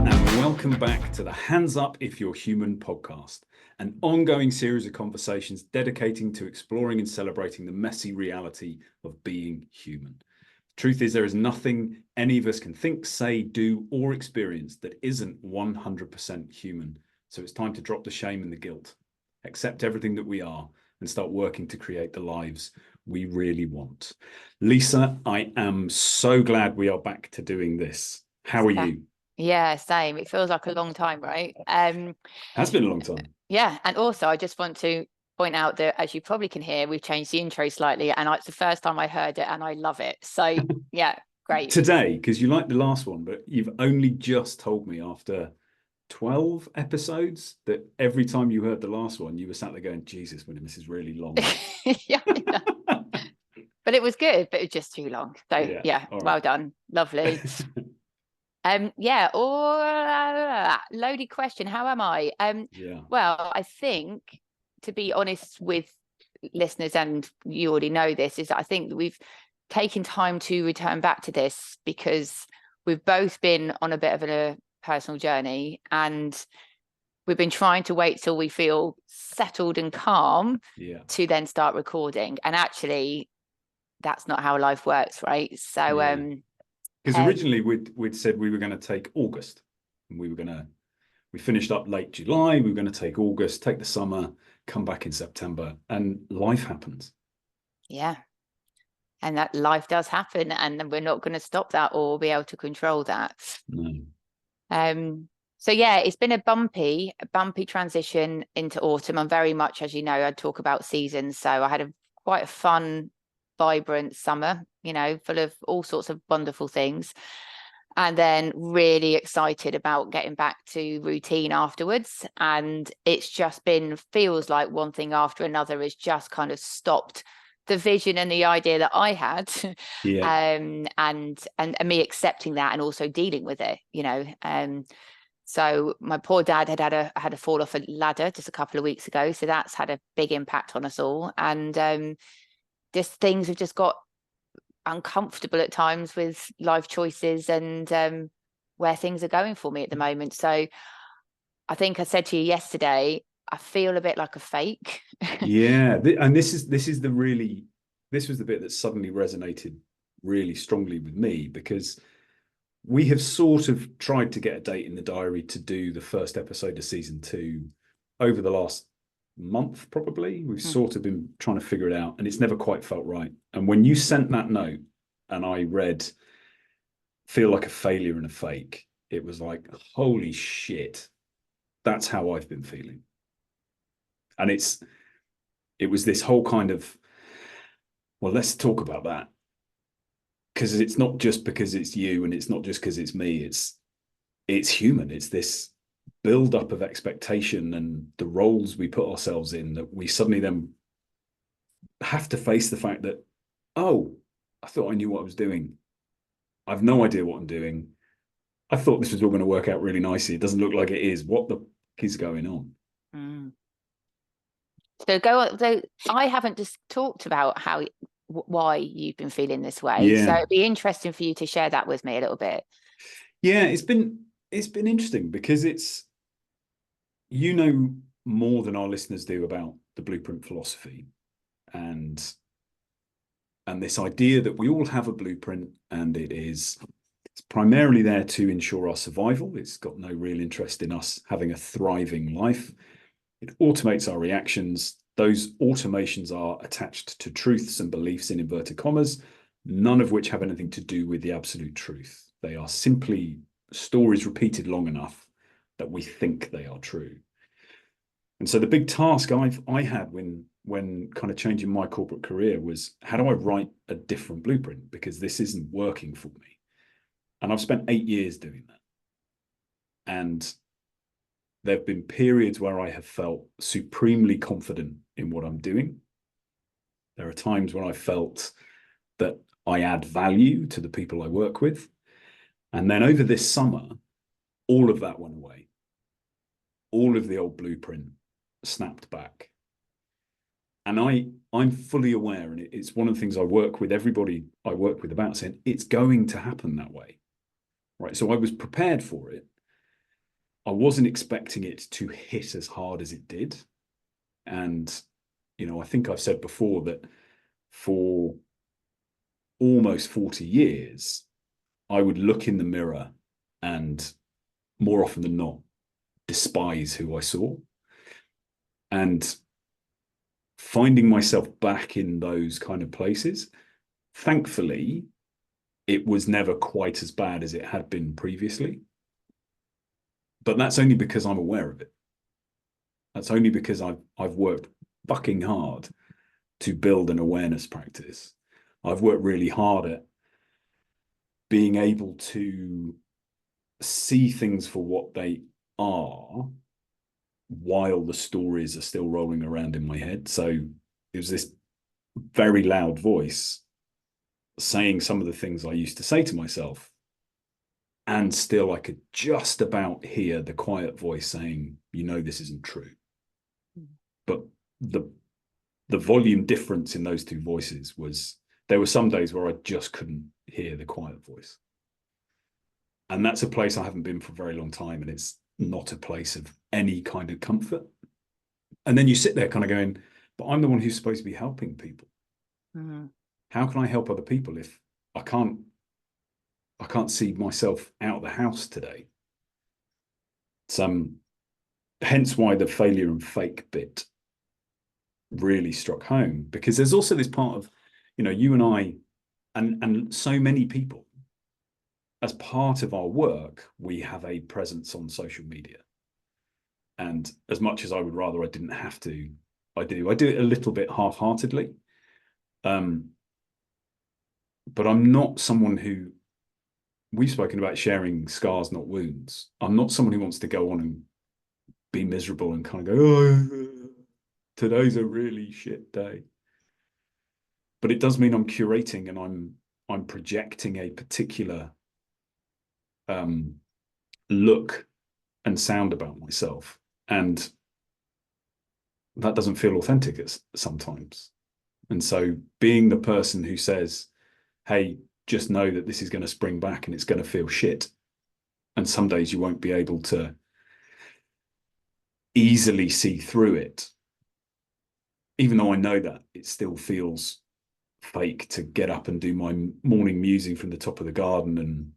and welcome back to the Hands Up If You're Human podcast, an ongoing series of conversations dedicating to exploring and celebrating the messy reality of being human. Truth is, there is nothing any of us can think, say, do, or experience that isn't 100% human. So it's time to drop the shame and the guilt, accept everything that we are, and start working to create the lives we really want. Lisa, I am so glad we are back to doing this. How are you? Yeah, same. It feels like a long time, right? Has been a long time. Yeah, and also I just want to point out that, as you probably can hear, we've changed the intro slightly, and it's the first time I heard it, and I love it. So yeah, great. Today, because you liked the last one, but you've only just told me after 12 episodes that every time you heard the last one, you were sat there going, Jesus, Wyndham, this is really long. Yeah, but it was good, but it was just too long. So yeah, Right. well done. Lovely. Yeah, loaded question. How am I? Well, I think, to be honest with listeners, and you already know this, is that I think that we've taken time to return back to this because we've both been on a bit of a personal journey, and we've been trying to wait till we feel settled and calm to then start recording. And actually, that's not how life works, right? So because originally we'd said we were going to take August, and we finished up late July. We were going to take August, take the summer, come back in September, and life happens. Yeah. And that life does happen, and we're not going to stop that or be able to control that. No. So yeah, it's been a bumpy transition into autumn. I'm very much, as you know, I talk about seasons. So I had quite a fun, vibrant summer, full of all sorts of wonderful things. And then really excited about getting back to routine afterwards. And it's just feels like one thing after another has just kind of stopped the vision and the idea that I had. And me accepting that and also dealing with it, so my poor dad had a fall off a ladder just a couple of weeks ago. So that's had a big impact on us all. And just things have just got uncomfortable at times with life choices and where things are going for me at the moment. So I think I said to you yesterday, I feel a bit like a fake. And this was the bit that suddenly resonated really strongly with me, because we have sort of tried to get a date in the diary to do the first episode of season 2 over the last month, probably. We've sort of been trying to figure it out, and it's never quite felt right. And when you sent that note and I read feel like a failure and a fake, it was like, holy shit, that's how I've been feeling. And it was this whole kind of, well, let's talk about that, because it's not just because it's you, and it's not just because it's me. It's human. It's this build up of expectation and the roles we put ourselves in, that we suddenly then have to face the fact that, oh, I thought I knew what I was doing. I've no idea what I'm doing. I thought this was all going to work out really nicely. It doesn't look like it is. What the fuck is going on? So I haven't just talked about why you've been feeling this way. So it'd be interesting for you to share that with me a little bit. Yeah, it's been interesting, because it's, more than our listeners do about the blueprint philosophy, and this idea that we all have a blueprint, and it's primarily there to ensure our survival. It's got no real interest in us having a thriving life. It automates our reactions. Those automations are attached to truths and beliefs in inverted commas, none of which have anything to do with the absolute truth. They are simply stories repeated long enough that we think they are true. And so the big task I had when kind of changing my corporate career was, how do I write a different blueprint? Because this isn't working for me. And I've spent 8 years doing that. And there have been periods where I have felt supremely confident in what I'm doing. There are times when I felt that I add value to the people I work with. And then over this summer, all of that went away. All of the old blueprint snapped back. And I'm fully aware, and it's one of the things I work with everybody I work with about, saying it's going to happen that way. Right. So I was prepared for it. I wasn't expecting it to hit as hard as it did. And, I think I've said before that for almost 40 years, I would look in the mirror and more often than not, despise who I saw. And finding myself back in those kind of places, thankfully, it was never quite as bad as it had been previously. But that's only because I'm aware of it. That's only because I've worked fucking hard to build an awareness practice. I've worked really hard at being able to see things for what they are while the stories are still rolling around in my head. So it was this very loud voice saying some of the things I used to say to myself. And still I could just about hear the quiet voice saying, this isn't true. But the volume difference in those two voices was, there were some days where I just couldn't hear the quiet voice. And that's a place I haven't been for a very long time. And it's not a place of any kind of comfort. And then you sit there kind of going, but I'm the one who's supposed to be helping people. Mm-hmm. How can I help other people if I can't see myself out of the house today? Hence why the failure and fake bit really struck home, because there's also this part of, you and I and so many people, as part of our work, we have a presence on social media. And as much as I would rather I didn't have to, I do it a little bit half-heartedly. But I'm not someone who, we've spoken about sharing scars, not wounds. I'm not someone who wants to go on and be miserable and kind of go, oh, today's a really shit day. But it does mean I'm curating and I'm projecting a particular look and sound about myself. And that doesn't feel authentic sometimes. And so being the person who says, hey, just know that this is going to spring back and it's going to feel shit. And some days you won't be able to easily see through it. Even though I know that, it still feels fake to get up and do my morning musing from the top of the garden. And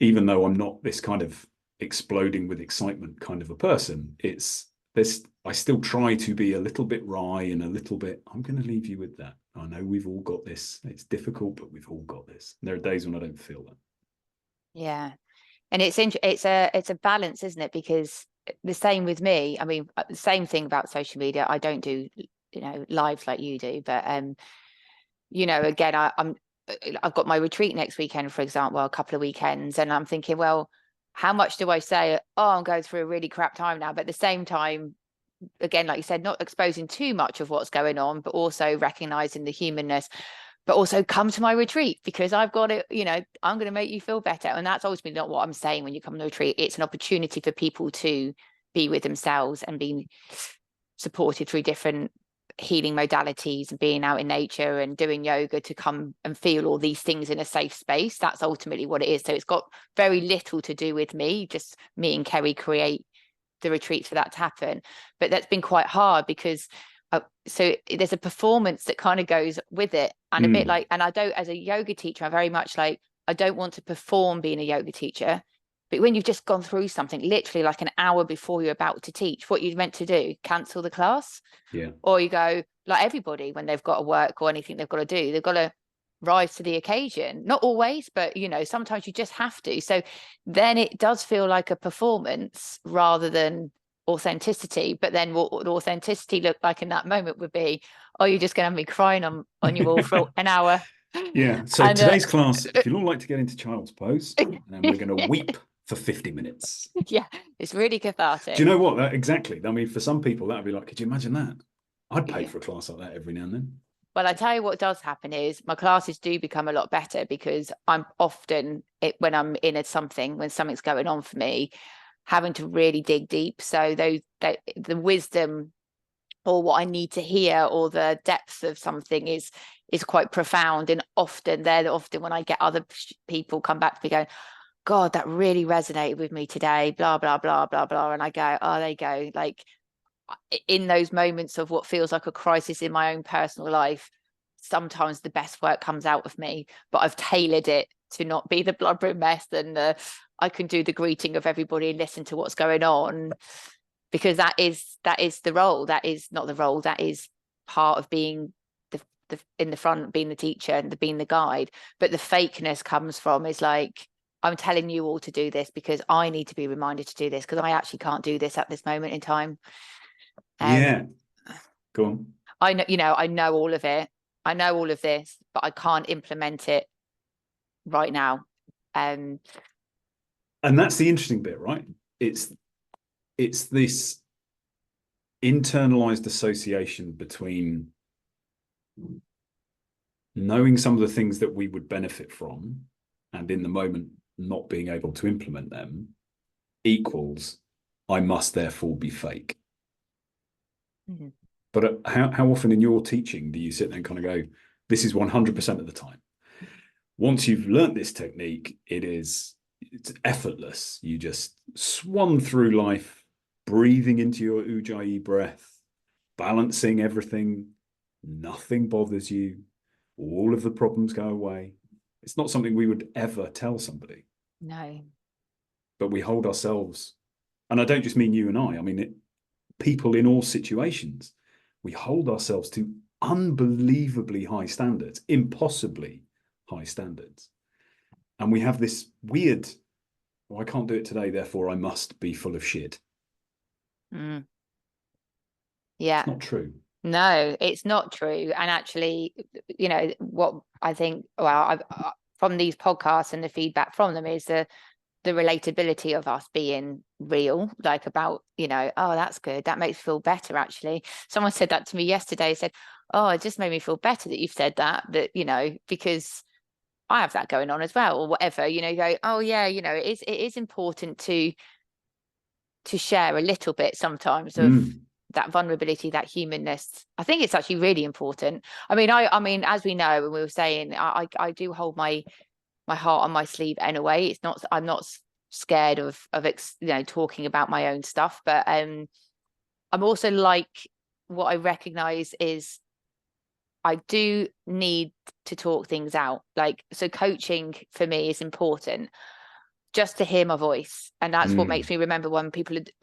even though I'm not this kind of exploding with excitement kind of a person, I still try to be a little bit wry and a little bit, I'm going to leave you with that. I know we've all got this. It's difficult, but we've all got this. And there are days when I don't feel that. Yeah. And it's a balance, isn't it? Because the same with me. I mean, the same thing about social media. I don't do, lives like you do, but again, I've got my retreat next weekend, for example, a couple of weekends, and I'm thinking, well, how much do I say, oh, I'm going through a really crap time now? But at the same time, again, like you said, not exposing too much of what's going on, but also recognizing the humanness, but also come to my retreat because I've got it, I'm going to make you feel better. And that's ultimately not what I'm saying when you come to the retreat. It's an opportunity for people to be with themselves and being supported through different healing modalities and being out in nature and doing yoga to come and feel all these things in a safe space. That's ultimately what it is. So it's got very little to do with me, just me and Kerry create the retreats for that to happen. But that's been quite hard because so there's a performance that kind of goes with it, and a bit like, and I don't, as a yoga teacher, I'm very much like, I don't want to perform being a yoga teacher. But when you've just gone through something, literally like an hour before you're about to teach, what you're meant to do, cancel the class. Yeah. Or you go, like everybody, when they've got to work or anything they've got to do, they've got to rise to the occasion. Not always, but sometimes you just have to. So then it does feel like a performance rather than authenticity. But then what would authenticity look like in that moment would be, oh, you're just going to have me crying on your wall for an hour. Yeah. So and, today's class, if you'd all like to get into child's pose, and then we're going to weep for 50 minutes. Yeah, it's really cathartic. Do you know what? Exactly. I mean, for some people, that would be like, could you imagine that? I'd pay for a class like that every now and then. Well, I tell you what does happen is my classes do become a lot better because I'm often, when I'm in something, when something's going on for me, having to really dig deep. So the wisdom or what I need to hear or the depth of something is quite profound. And often when I get other people come back to me going, God, that really resonated with me today, blah, blah, blah, blah, blah. And I go, oh, there you go. Like, in those moments of what feels like a crisis in my own personal life, sometimes the best work comes out of me, but I've tailored it to not be the blubbering mess, and I can do the greeting of everybody and listen to what's going on, because that is the role. That is not the role. That is part of being the in the front, being the teacher and being the guide. But the fakeness comes from is like, I'm telling you all to do this because I need to be reminded to do this, because I actually can't do this at this moment in time. Yeah, go on. I know, I know all of it. I know all of this, but I can't implement it right now. And that's the interesting bit, right? It's this internalized association between knowing some of the things that we would benefit from and in the moment not being able to implement them equals I must therefore be fake. Mm-hmm. But how often in your teaching do you sit there and kind of go, this is 100% of the time? Once you've learnt this technique, it's effortless. You just swan through life, breathing into your ujjayi breath, balancing everything. Nothing bothers you. All of the problems go away. It's not something we would ever tell somebody. No. But we hold ourselves, and I don't just mean you and I mean people in all situations, we hold ourselves to unbelievably high standards, impossibly high standards. And we have this weird, I can't do it today, therefore I must be full of shit. Mm. Yeah. It's not true. No, it's not true. And actually, what I think, from these podcasts and the feedback from them is the relatability of us being real, like about, oh, that's good. That makes me feel better. Actually, someone said that to me yesterday, said, oh, it just made me feel better that you've said that, because I have that going on as well, or whatever, go, oh yeah, it is important to share a little bit sometimes of that vulnerability, that humanness. I think it's actually really important. I mean, as we know, and we were saying, I do hold my heart on my sleeve anyway. I'm not scared of talking about my own stuff, but I'm also like, what I recognize is I do need to talk things out. Like, so coaching for me is important, just to hear my voice. And that's what makes me remember when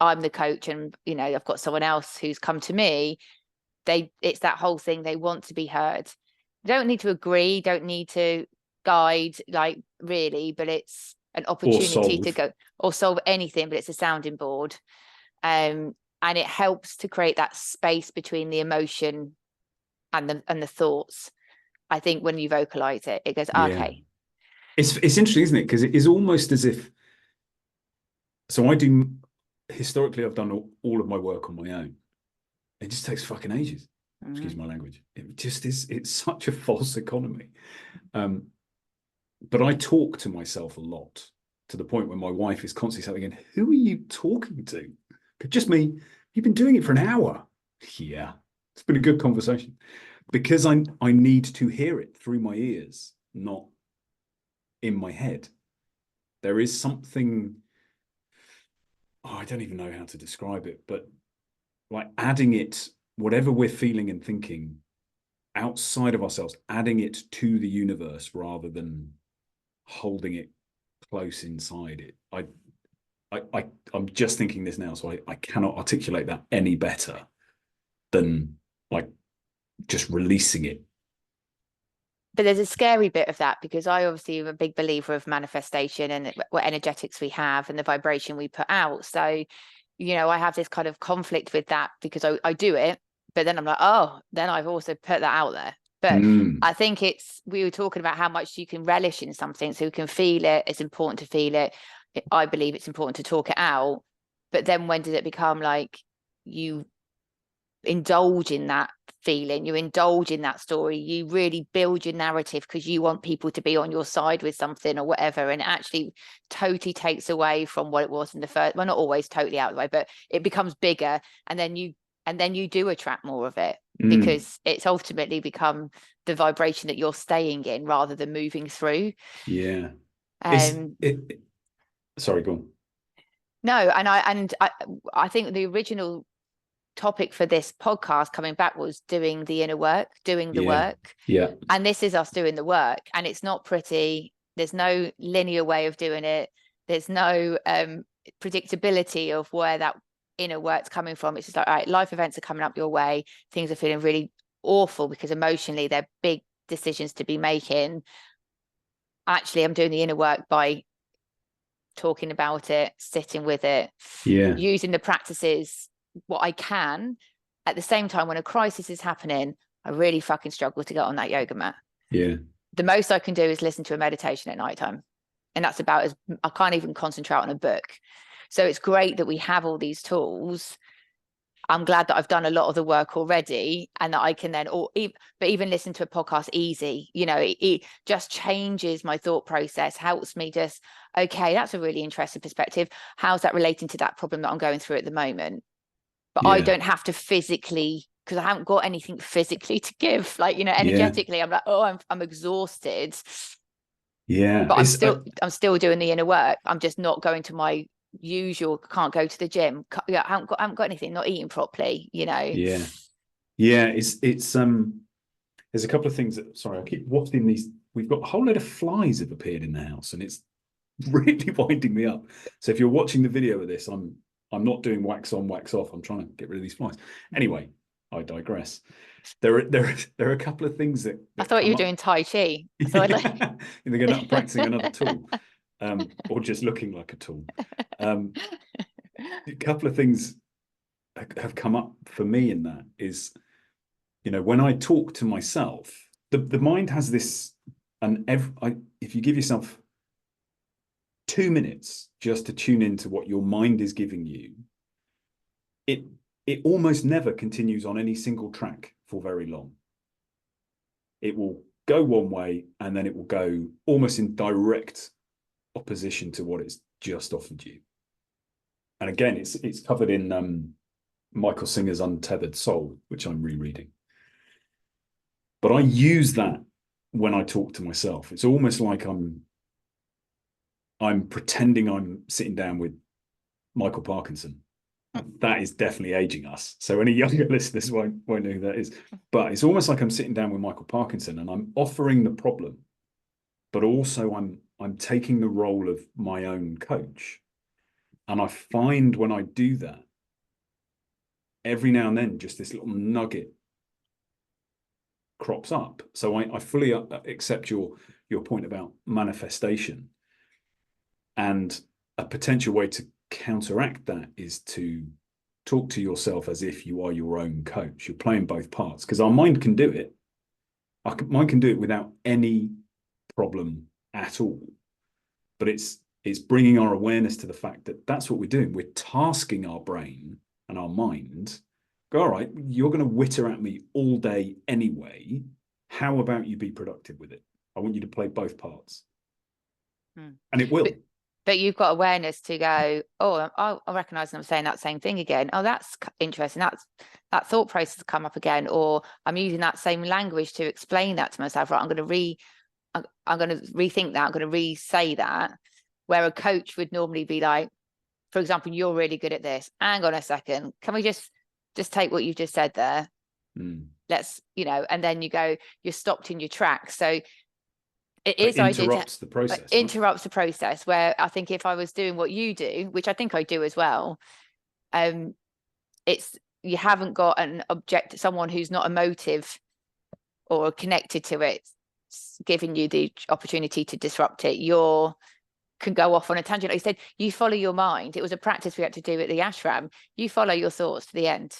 I'm the coach and, I've got someone else who's come to me, it's that whole thing. They want to be heard. You don't need to agree, don't need to guide, like, really, but it's an opportunity to go or solve anything, but it's a sounding board. And it helps to create that space between the emotion and the thoughts. I think when you vocalize it, it goes, okay. It's interesting, isn't it? Because it is almost as if, so historically I've done all of my work on my own. It just takes fucking ages. Excuse my language. It just is, it's such a false economy. But I talk to myself a lot, to the point where my wife is constantly saying, who are you talking to? Just me. You've been doing it for an hour. Yeah, it's been a good conversation. Because I need to hear it through my ears, not in my head. There is something, I don't even know how to describe it, but like adding it, whatever we're feeling and thinking, outside of ourselves, adding it to the universe rather than holding it close inside it. I'm just thinking this now, so I cannot articulate that any better than like just releasing it. But there's a scary bit of that, because I obviously am a big believer of manifestation and what energetics we have and the vibration we put out. So, I have this kind of conflict with that, because I do it, but then I'm like, oh, then I've also put that out there. But I think we were talking about how much you can relish in something, so you can feel it. It's important to feel it. I believe it's important to talk it out. But then when does it become like you indulge in that feeling, you indulge in that story, you really build your narrative because you want people to be on your side with something or whatever, and it actually totally takes away from what it was in the first, well, not always totally out of the way, but it becomes bigger, and then you do attract more of it, because it's ultimately become the vibration that you're staying in rather than moving through. Yeah. Sorry, go on. No, I think the original topic for this podcast coming back was doing the inner work, doing the work. Yeah. And this is us doing the work, and it's not pretty. There's no linear way of doing it. There's no predictability of where that inner work's coming from. It's just like, all right, life events are coming up your way. Things are feeling really awful because emotionally they're big decisions to be making. Actually, I'm doing the inner work by talking about it, sitting with it, using the practices, what I can. At the same time, when a crisis is happening, I really fucking struggle to get on that yoga mat. Yeah. The most I can do is listen to a meditation at nighttime. And that's about as I can't even concentrate on a book. So it's great that we have all these tools. I'm glad that I've done a lot of the work already, and that I can then, but even listen to a podcast easy, it just changes my thought process, helps me just, okay, that's a really interesting perspective. How's that relating to that problem that I'm going through at the moment? But I don't have to physically, because I haven't got anything physically to give, like, energetically, I'm like, oh, I'm exhausted. Yeah. But I'm still doing the inner work. I'm just not going to my usual, can't go to the gym. I haven't got anything, not eating properly, Yeah. It's there's a couple of things that, sorry, I keep wafting these. We've got a whole load of flies have appeared in the house, and it's really winding me up. So if you're watching the video of this, I'm not doing wax on, wax off. I'm trying to get rid of these flies. Anyway, I digress. There are a couple of things that I thought you were doing Tai Chi. I thought they're going practicing another tool, or just looking like a tool. A couple of things have come up for me in that is, when I talk to myself, the mind has this, and if you give yourself 2 minutes just to tune into what your mind is giving you, it almost never continues on any single track for very long. It will go one way, and then it will go almost in direct opposition to what it's just offered you. And again, it's covered in Michael Singer's Untethered Soul, which I'm rereading. But I use that when I talk to myself. It's almost like I'm pretending I'm sitting down with Michael Parkinson. That is definitely aging us. So any younger listeners won't know who that is. But it's almost like I'm sitting down with Michael Parkinson, and I'm offering the problem, but also I'm taking the role of my own coach. And I find when I do that, every now and then, just this little nugget crops up. So I fully accept your point about manifestation, and a potential way to counteract that is to talk to yourself as if you are your own coach. You're playing both parts, because our mind can do it. Mind can do it without any problem at all. But it's bringing our awareness to the fact that that's what we're doing. We're tasking our brain and our mind. Go, all right, you're going to witter at me all day anyway. How about you be productive with it? I want you to play both parts. And it will. But you've got awareness to go, oh, I recognise I'm saying that same thing again. Oh, that's interesting. That thought process has come up again. Or I'm using that same language to explain that to myself. Right, I'm going to rethink that. I'm going to re-say that. Where a coach would normally be like, for example, you're really good at this. Hang on a second. Can we just take what you've just said there? Let's, and then you go, you're stopped in your tracks. So it is interrupts the process. Interrupts the process, where I think if I was doing what you do, which I think I do as well, it's, you haven't got an object, someone who's not emotive or connected to it, giving you the opportunity to disrupt it. You can go off on a tangent. Like you said, you follow your mind. It was a practice we had to do at the ashram. You follow your thoughts to the end.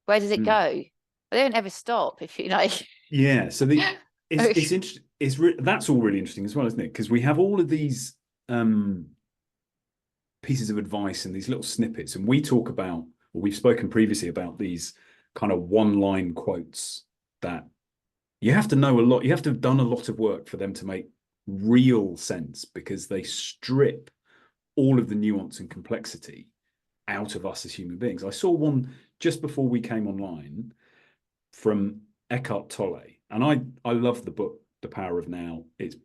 Where does it go? They don't ever stop, if you like. Yeah. So it's interesting. That's all really interesting as well, isn't it? Because we have all of these pieces of advice and these little snippets, and we talk about, or we've spoken previously about, these kind of one-line quotes that you have to know a lot. You have to have done a lot of work for them to make real sense, because they strip all of the nuance and complexity out of us as human beings. I saw one just before we came online from Eckhart Tolle, and I love the book The Power of Now. It's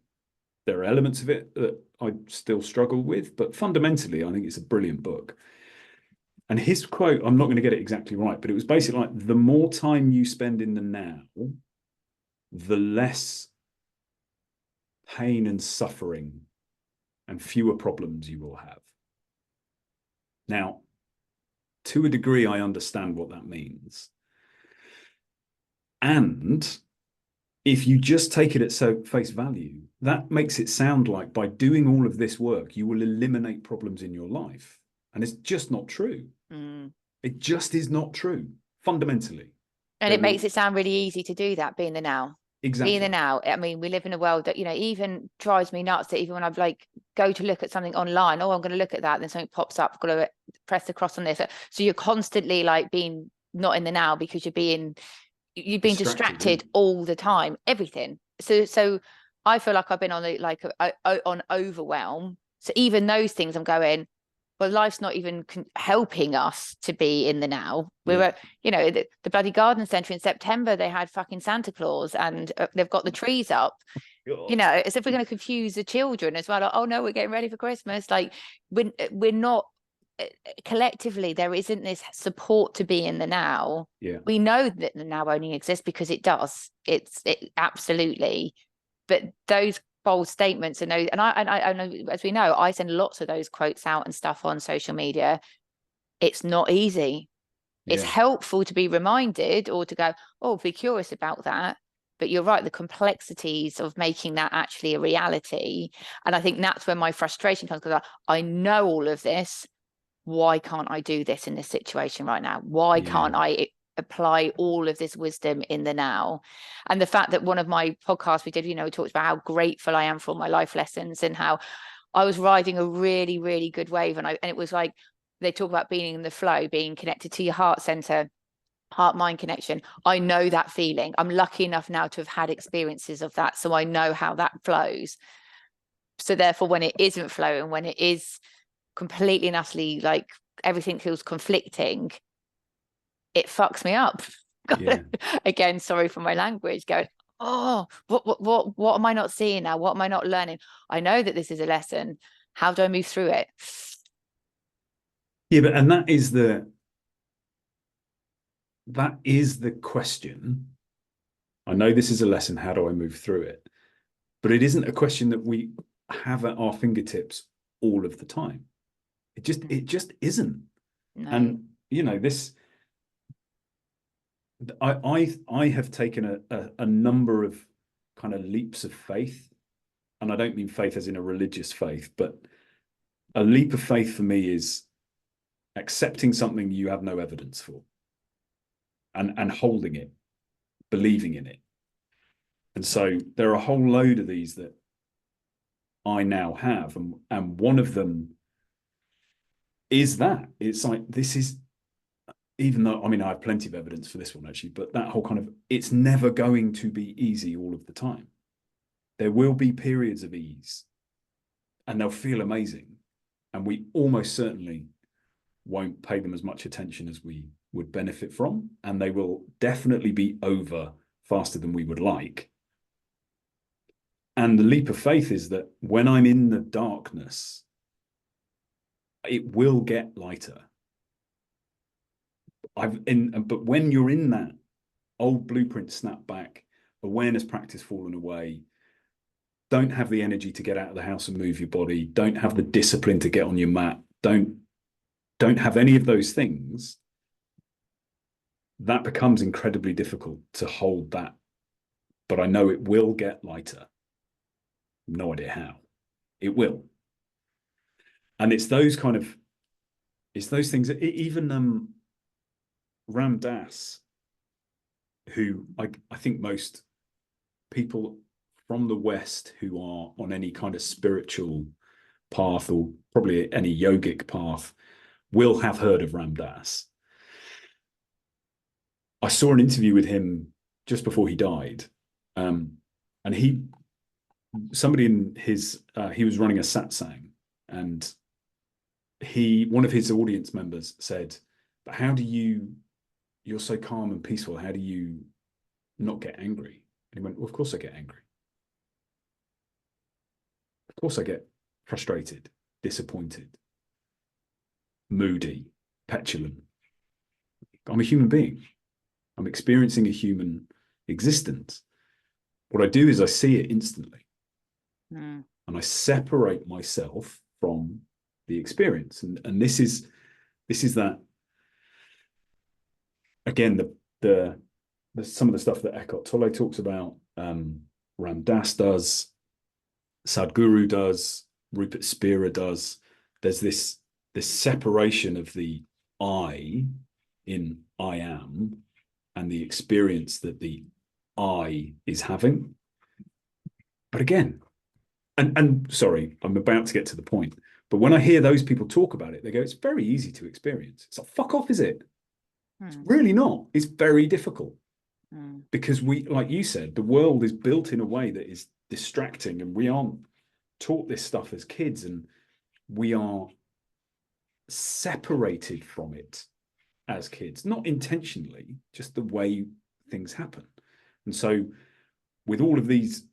There are elements of it that I still struggle with, but fundamentally, I think it's a brilliant book. And his quote, I'm not going to get it exactly right, but it was basically like, the more time you spend in the now, the less pain and suffering and fewer problems you will have. Now, to a degree, I understand what that means. And if you just take it at face value, that makes it sound like by doing all of this work, you will eliminate problems in your life. And it's just not true. It just is not true, fundamentally. And it makes it sound really easy to do that, being the now. Exactly. Being the now. I mean, we live in a world that, even drives me nuts that even when I've like go to look at something online, oh, I'm going to look at that, then something pops up, I've got to press the cross on this. So you're constantly like being not in the now because you're being distracted all the time, everything. So I feel like I've been on on overwhelm. So even those things I'm going, well, life's not even helping us to be in the now. We were, the bloody garden centre in September, they had fucking Santa Claus and they've got the trees up. God. As if we're going to confuse the children as well. Like, oh no, we're getting ready for Christmas. Like we're not, collectively, there isn't this support to be in the now. Yeah. We know that the now only exists because it does. It absolutely. But those bold statements and I know, as we know, I send lots of those quotes out and stuff on social media. It's not easy. It's helpful to be reminded or to go, oh, be curious about that. But you're right, the complexities of making that actually a reality. And I think that's where my frustration comes, because I know all of this. Why can't I do this in this situation right now? Why can't I apply all of this wisdom in the now? And the fact that one of my podcasts we did, we talked about how grateful I am for all my life lessons and how I was riding a really, really good wave. And it was like, they talk about being in the flow, being connected to your heart center, heart-mind connection. I know that feeling. I'm lucky enough now to have had experiences of that. So I know how that flows. So therefore, when it isn't flowing, when it is completely and utterly like everything feels conflicting, it fucks me up. Again, sorry for my language, going, oh, what am I not seeing now? What am I not learning? I know that this is a lesson. How do I move through it? Yeah, but and that is the question. I know this is a lesson. How do I move through it? But it isn't a question that we have at our fingertips all of the time. It just isn't. No. And this, I have taken a number of kind of leaps of faith, and I don't mean faith as in a religious faith, but a leap of faith for me is accepting something you have no evidence for, and holding it, believing in it. And so there are a whole load of these that I now have, and one of them is that it's like, this is, even though, I mean, I have plenty of evidence for this one actually, but that whole kind of, it's never going to be easy all of the time. There will be periods of ease and they'll feel amazing. And we almost certainly won't pay them as much attention as we would benefit from. And they will definitely be over faster than we would like. And the leap of faith is that when I'm in the darkness, it will get lighter. But when you're in that old blueprint snap back, awareness practice fallen away, don't have the energy to get out of the house and move your body, don't have the discipline to get on your mat, don't have any of those things, that becomes incredibly difficult to hold that. But I know it will get lighter. No idea how. It will. And it's those things that even Ram Dass, who I think most people from the West who are on any kind of spiritual path or probably any yogic path will have heard of Ram Dass. I saw an interview with him just before he died, and somebody in his he was running a satsang, and one of his audience members said, "But how do you're so calm and peaceful, how do you not get angry?" And he went, "Well, of course I get angry. Of course I get frustrated, disappointed, moody, petulant. I'm a human being. I'm experiencing a human existence. What I do is I see it instantly. And I separate myself from the experience. And this is that, again, the some of the stuff that Eckhart Tolle talks about, Ram Dass does, Sadhguru does, Rupert Spira does. There's this separation of the I in I am and the experience that the I is having. But again, and sorry, I'm about to get to the point, but when I hear those people talk about it, they go, it's very easy to experience. It's like, fuck off, is it? It's really not. It's very difficult. Because we, like you said, the world is built in a way that is distracting, and we aren't taught this stuff as kids, and we are separated from it as kids, not intentionally, just the way things happen. And so with all of these,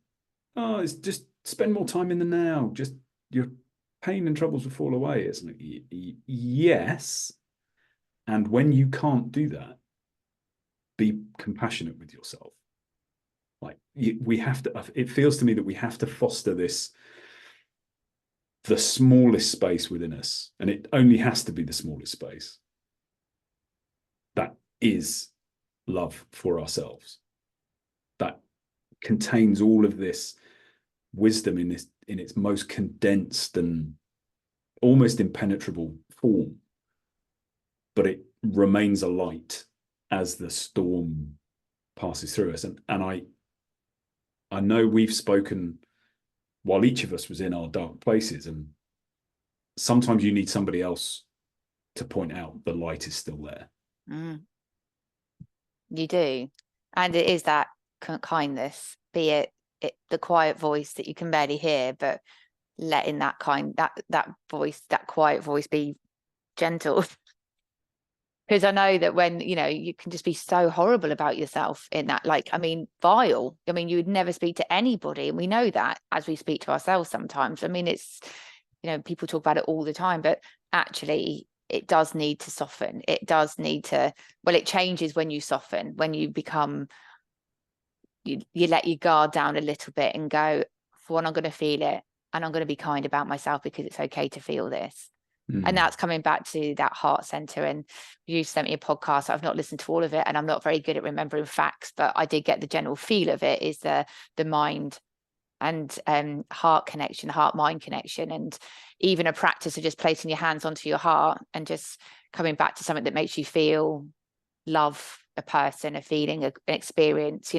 it's just spend more time in the now, just your pain and troubles will fall away. It's like, yes. And when you can't do that, be compassionate with yourself. Like, we have to, it feels to me that we have to foster this, the smallest space within us, and it only has to be the smallest space, that is love for ourselves, that contains all of this wisdom in its most condensed and almost impenetrable form, but it remains a light as the storm passes through us. And I know we've spoken while each of us was in our dark places, and sometimes you need somebody else to point out the light is still there. You do. And it is that kindness, be it the quiet voice that you can barely hear, but letting that voice, that quiet voice, be gentle. Because I know that when, you can just be so horrible about yourself in that, vile. I mean, you would never speak to anybody. And we know that as we speak to ourselves sometimes. I mean, it's, people talk about it all the time, but actually it does need to soften. It does need to, it changes when you soften, when you become, you let your guard down a little bit and go, for one, I'm going to feel it, and I'm going to be kind about myself because it's okay to feel this. And that's coming back to that heart center. And you sent me a podcast. I've not listened to all of it, and I'm not very good at remembering facts, but I did get the general feel of it, is the mind and heart connection, heart mind connection, and even a practice of just placing your hands onto your heart and just coming back to something that makes you feel love, a person, a feeling, an experience.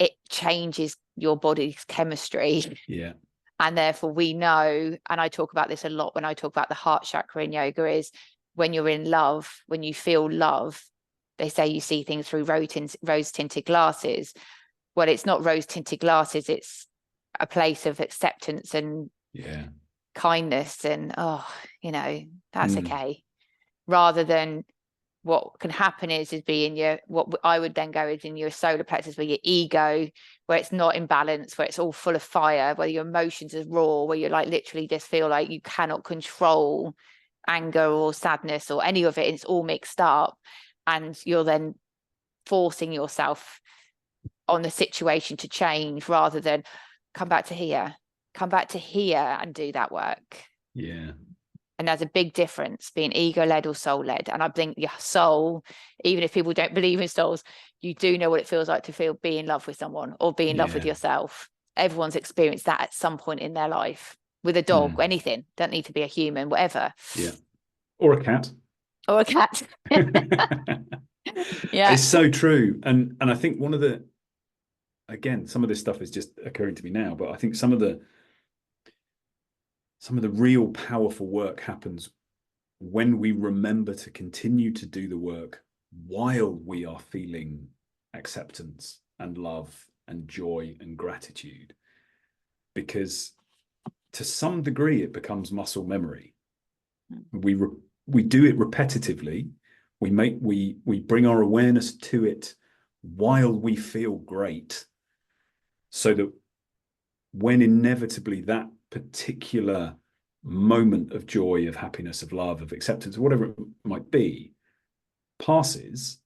It changes your body's chemistry. Yeah. And therefore we know, and I talk about this a lot when I talk about the heart chakra in yoga, is when you're in love, when you feel love, they say you see things through rose-tinted glasses. Well, it's not rose-tinted glasses. It's a place of acceptance and kindness and, that's okay. Rather than what can happen is be in your, what I would then go is in your solar plexus, where your ego, where it's not in balance, where it's all full of fire, where your emotions are raw, where you literally just feel like you cannot control anger or sadness or any of it. It's all mixed up, and you're then forcing yourself on the situation to change, rather than come back to here and do that work. Yeah. And there's a big difference being ego-led or soul-led. And I think your soul, even if people don't believe in souls, you do know what it feels like to be in love with someone or be in love with yourself. Everyone's experienced that at some point in their life, with a dog, anything. Don't need to be a human, whatever. Yeah. Or a cat. Or a cat. Yeah. It's so true. And I think one of the, again, some of this stuff is just occurring to me now, but I think some of the real powerful work happens when we remember to continue to do the work while we are feeling acceptance and love and joy and gratitude, because to some degree it becomes muscle memory. We do it repetitively. We bring our awareness to it while we feel great, so that when inevitably that particular moment of joy, of happiness, of love, of acceptance, whatever it might be, passes,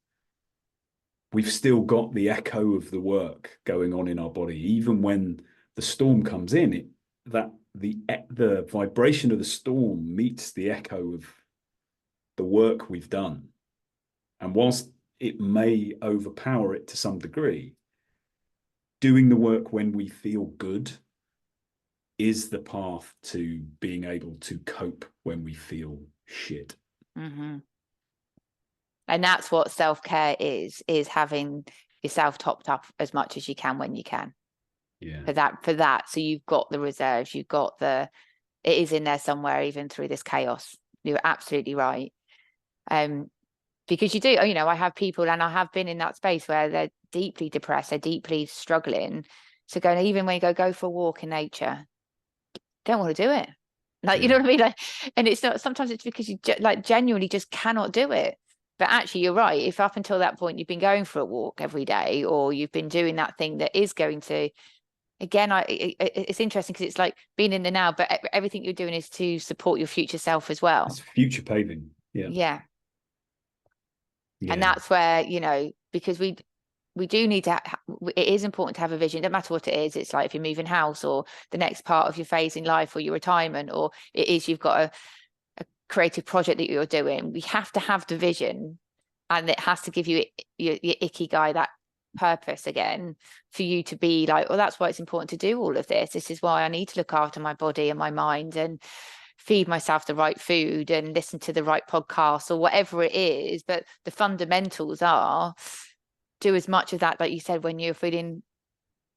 we've still got the echo of the work going on in our body. Even when the storm comes in, the vibration of the storm meets the echo of the work we've done. And whilst it may overpower it to some degree, doing the work when we feel good is the path to being able to cope when we feel shit. Mm-hmm. And that's what self-care is having yourself topped up as much as you can when you can. Yeah. For that. So you've got the reserves, it is in there somewhere, even through this chaos. You're absolutely right. Because you do, I have people, and I have been in that space where they're deeply depressed, they're deeply struggling. So even when you go for a walk in nature, don't want to do it. Like, you know what I mean? Like, and it's not, sometimes it's because you genuinely just cannot do it. But actually, you're right. If up until that point, you've been going for a walk every day, or you've been doing that thing that is going to, again, it's interesting because it's like being in the now, but everything you're doing is to support your future self as well. It's future paving. Yeah. And that's where, because we do need to, it is important to have a vision, no matter what it is. It's like if you're moving house, or the next part of your phase in life, or your retirement, or it is you've got a creative project that you're doing. We have to have the vision, and it has to give you your ikigai, that purpose again, for you to be like, well, that's why it's important to do all of this. This is why I need to look after my body and my mind, and feed myself the right food, and listen to the right podcasts, or whatever it is. But the fundamentals are, do as much of that, like you said, when you're feeling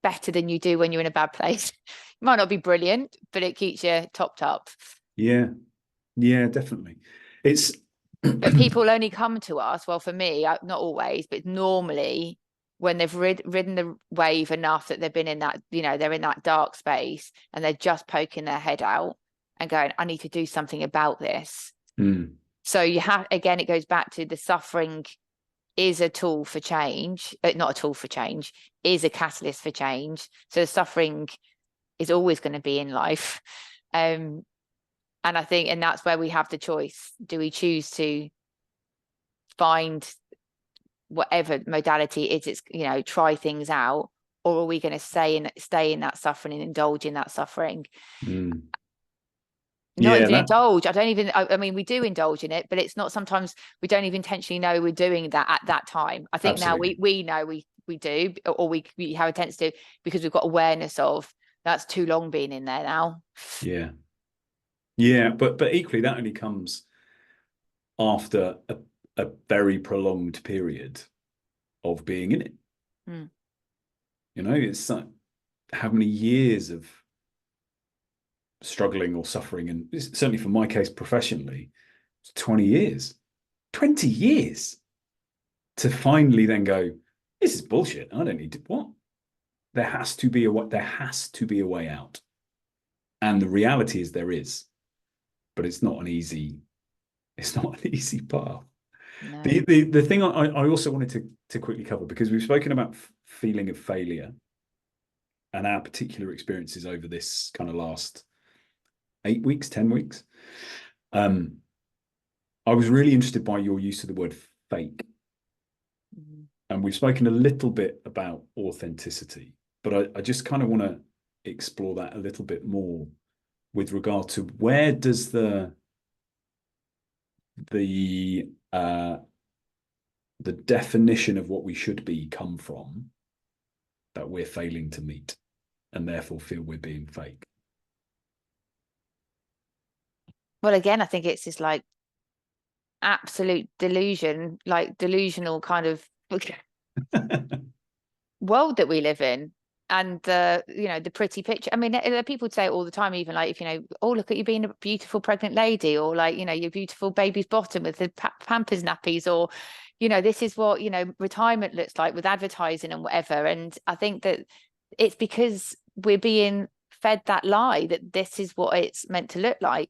better than you do when you're in a bad place. It might not be brilliant, but it keeps you topped up. Yeah, definitely. But people only come to us, well, for me, not always, but normally when they've ridden the wave enough that they've been in that, they're in that dark space, and they're just poking their head out and going, I need to do something about this. So you have, again, it goes back to the suffering is a tool for change, not a tool for change, is a catalyst for change. So suffering is always going to be in life. And I think, and that's where we have the choice. Do we choose to find whatever modality it is, it's, try things out, or are we going to stay in that suffering and indulge in that suffering? Not even indulge. I mean, we do indulge in it, but it's not, sometimes we don't even intentionally know we're doing that at that time. I think Absolutely. Now we know we do, or we have a tendency to, because we've got awareness of that's too long being in there now. But equally that only comes after a very prolonged period of being in it. It's like, how many years of struggling or suffering, and certainly for my case professionally, it's 20 years to finally then go, this is bullshit, I don't need to, what? There has to be a way out. And the reality is there is, but it's not an easy path. No. The thing I also wanted to quickly cover, because we've spoken about feeling of failure and our particular experiences over this kind of last 8 weeks, 10 weeks. I was really interested by your use of the word fake. And we've spoken a little bit about authenticity, but I just kind of want to explore that a little bit more with regard to where does the definition of what we should be come from that we're failing to meet, and therefore feel we're being fake. Well, again, I think it's this like absolute delusion, like delusional kind of world that we live in. And the pretty picture. I mean, people say it all the time, even like, if oh, look at you being a beautiful pregnant lady, or like, your beautiful baby's bottom with the Pampers nappies, or this is what retirement looks like with advertising and whatever. And I think that it's because we're being fed that lie that this is what it's meant to look like.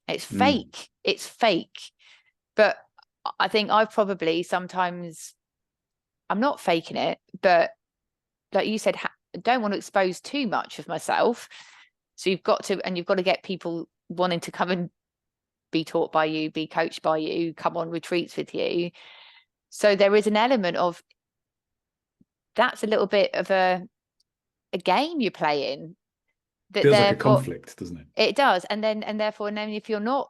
It's fake. It's fake. But I think I've probably sometimes, I'm not faking it, but like you said, don't want to expose too much of myself. So you've got to get people wanting to come and be taught by you, be coached by you, come on retreats with you. So there is an element of that's a little bit of a game you're playing. That feels like a therefore conflict, doesn't it? it does, and then if you're not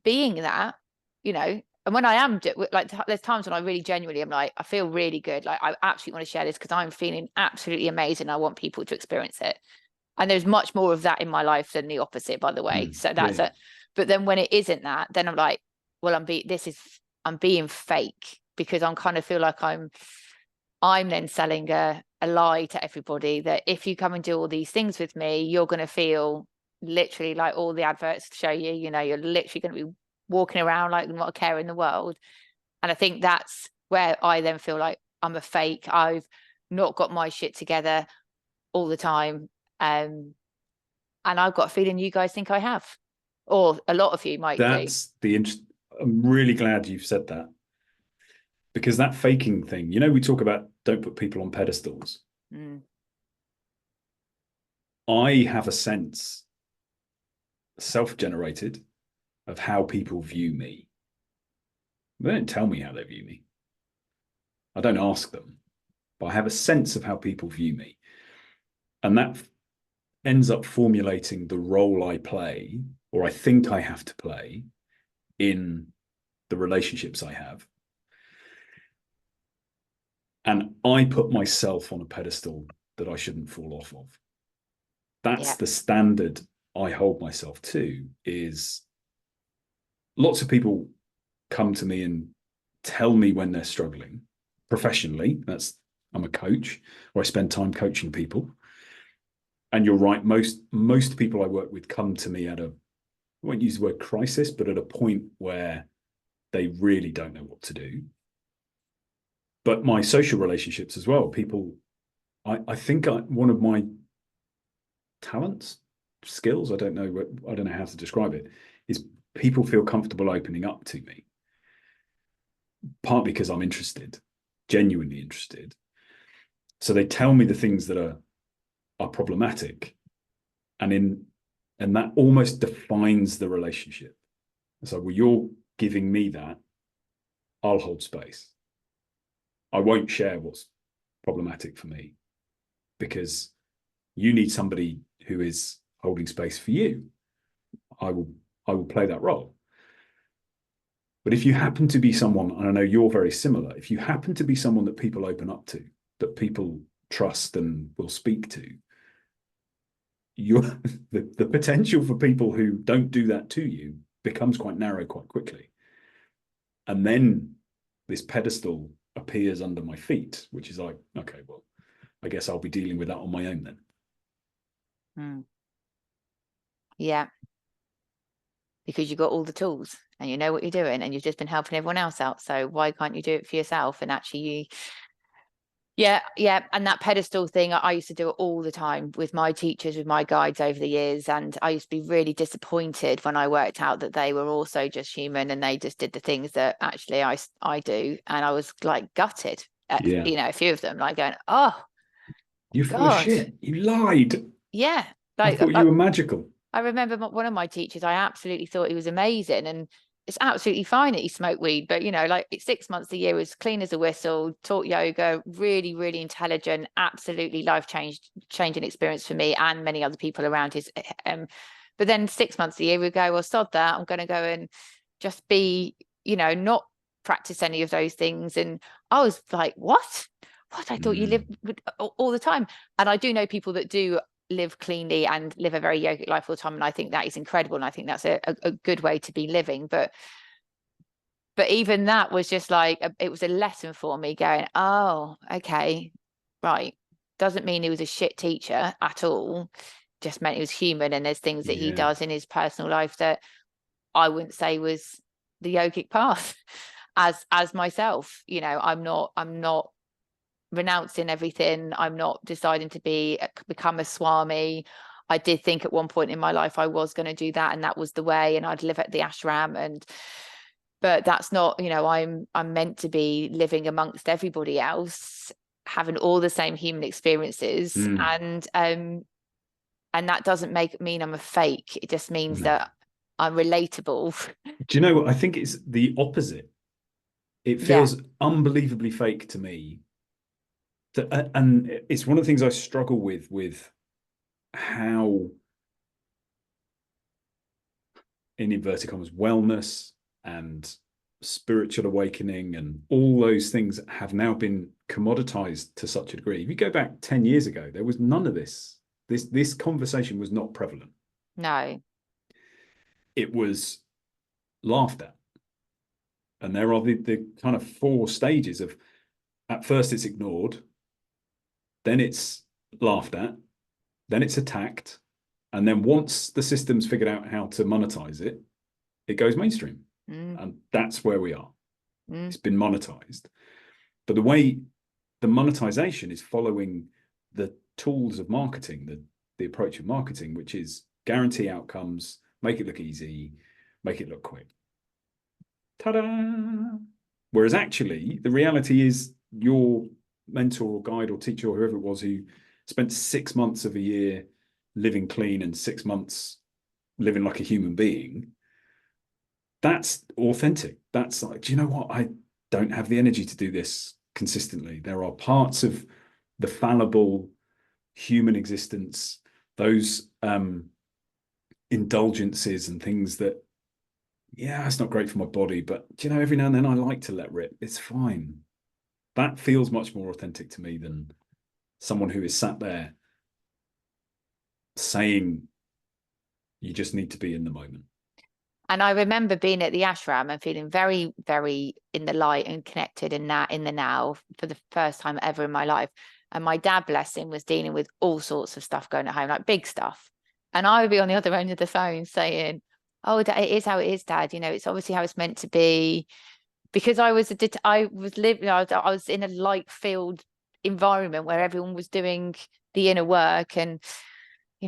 being that, and when I am like, there's times when I really genuinely am like, I feel really good, like I absolutely want to share this because I'm feeling absolutely amazing. I want people to experience it, and there's much more of that in my life than the opposite, by the way. So that's it. But then when it isn't that, then I'm like, well, I'm being fake, because I'm kind of feel like I'm then selling a lie to everybody that if you come and do all these things with me, you're going to feel literally like all the adverts show you, you're literally going to be walking around like not a care in the world. And I think that's where I then feel like I'm a fake. I've not got my shit together all the time. And I've got a feeling you guys think I have, or a lot of you might do. I'm really glad you've said that, because that faking thing, we talk about don't put people on pedestals. I have a sense, self-generated, of how people view me. They don't tell me how they view me. I don't ask them, but I have a sense of how people view me. And that ends up formulating the role I play, or I think I have to play, in the relationships I have. And I put myself on a pedestal that I shouldn't fall off of. That's the standard I hold myself to. Is lots of people come to me and tell me when they're struggling professionally. I'm a coach, or I spend time coaching people. And you're right, most people I work with come to me at I won't use the word crisis, but at a point where they really don't know what to do. But my social relationships as well, people, I think one of my talents, skills, I don't know how to describe it, is people feel comfortable opening up to me. Partly because I'm interested, genuinely interested. So they tell me the things that are problematic, and that almost defines the relationship. So, well, you're giving me that, I'll hold space. I won't share what's problematic for me, because you need somebody who is holding space for you. I will play that role. But if you happen to be someone, and I know you're very similar, if you happen to be someone that people open up to, that people trust and will speak to, the potential for people who don't do that to you becomes quite narrow quite quickly. And then this pedestal appears under my feet, which is like, okay, well, I guess I'll be dealing with that on my own then. Yeah. Because you've got all the tools and you know what you're doing, and you've just been helping everyone else out. So why can't you do it for yourself? And actually yeah. And that pedestal thing, I used to do it all the time with my teachers, with my guides over the years. And I used to be really disappointed when I worked out that they were also just human and they just did the things that actually I do. And I was like gutted at, a few of them, like going, oh, you're full of shit. You lied. Yeah. Like, I thought you were magical. I remember one of my teachers, I absolutely thought he was amazing. And it's absolutely fine that he smoked weed, but like 6 months a year, was clean as a whistle, taught yoga, really, really intelligent, absolutely changing experience for me and many other people around his. But then 6 months a year, we go, well, sod that. I'm going to go and just be, not practice any of those things. And I was like, what? I thought you lived all the time. And I do know people that do live cleanly and live a very yogic life all the time, and I think that is incredible, and I think that's a good way to be living. But even that was just like it was a lesson for me, going, oh, okay, right, doesn't mean he was a shit teacher at all, just meant he was human, and there's things that he does in his personal life that I wouldn't say was the yogic path as myself. I'm not renouncing everything. I'm not deciding to become a Swami. I did think at one point in my life I was going to do that, and that was the way, and I'd live at the ashram, but that's not, I'm meant to be living amongst everybody else, having all the same human experiences, and And that doesn't mean I'm a fake. It just means that I'm relatable. Do you know what? I think it's the opposite. It feels unbelievably fake to me. And it's one of the things I struggle with how, in inverted commas, wellness and spiritual awakening and all those things have now been commoditized to such a degree. If you go back 10 years ago, there was none of this. This conversation was not prevalent. No. It was laughed at. And there are the kind of 4 stages of, at first it's ignored, then it's laughed at, then it's attacked, and then once the system's figured out how to monetize it, it goes mainstream. And that's where we are. It's been monetized. But the way the monetization is following the tools of marketing, the approach of marketing, which is guarantee outcomes, make it look easy, make it look quick. Ta-da! Whereas actually, the reality is your mentor or guide or teacher or whoever it was who spent 6 months of a year living clean and 6 months living like a human being, that's authentic. That's like, do you know what? I don't have the energy to do this consistently. There are parts of the fallible human existence, those indulgences and things that, yeah, it's not great for my body, but do you know, every now and then I like to let rip. It's fine. That feels much more authentic to me than someone who is sat there saying you just need to be in the moment. And I remember being at the ashram and feeling very, very in the light and connected in the now for the first time ever in my life. And my dad, bless him, was dealing with all sorts of stuff going at home, like big stuff. And I would be on the other end of the phone saying, "Oh, it is how it is, Dad. You know, it's obviously how it's meant to be." Because I was in a light-filled environment where everyone was doing the inner work, and we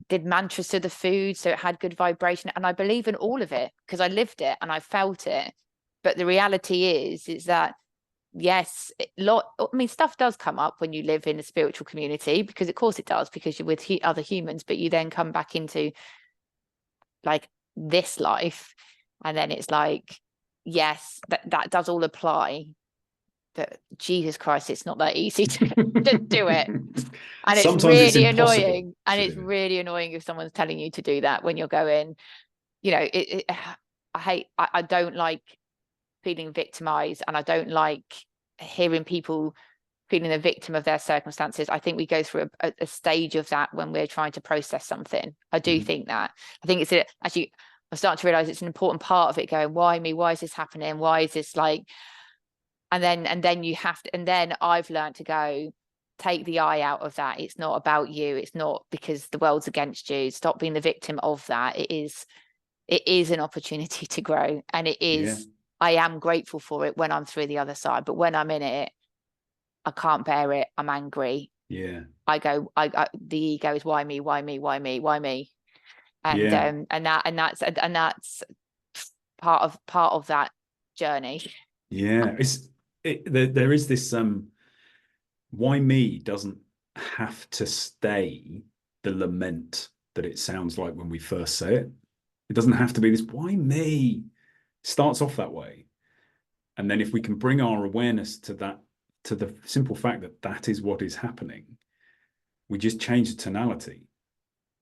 did mantras to the food so it had good vibration, and I believe in all of it because I lived it and I felt it. But the reality is that yes, stuff does come up when you live in a spiritual community, because of course it does, because you're with other humans, but you then come back into like this life, and then it's like, yes, that does all apply. But Jesus Christ, it's not that easy to do it. And sometimes it's really it's annoying. And it's really annoying if someone's telling you to do that when you're going, I don't like feeling victimized, and I don't like hearing people feeling a victim of their circumstances. I think we go through a stage of that when we're trying to process something. I do think that. I think it's actually, I'm starting to realize it's an important part of it, going, why me? Why is this happening? Why is this like, and then you have to, and then I've learned to go, take the eye out of that. It's not about you. It's not because the world's against you. Stop being the victim of that. It is an opportunity to grow. And it is, I am grateful for it when I'm through the other side. But when I'm in it, I can't bear it. I'm angry. Yeah. The ego is why me, why me, why me, why me? And that's part of that journey. Yeah. There is this why me doesn't have to stay the lament that it sounds like when we first say it. It doesn't have to be this why me. Starts off that way. And then if we can bring our awareness to that, to the simple fact that that is what is happening, we just change the tonality.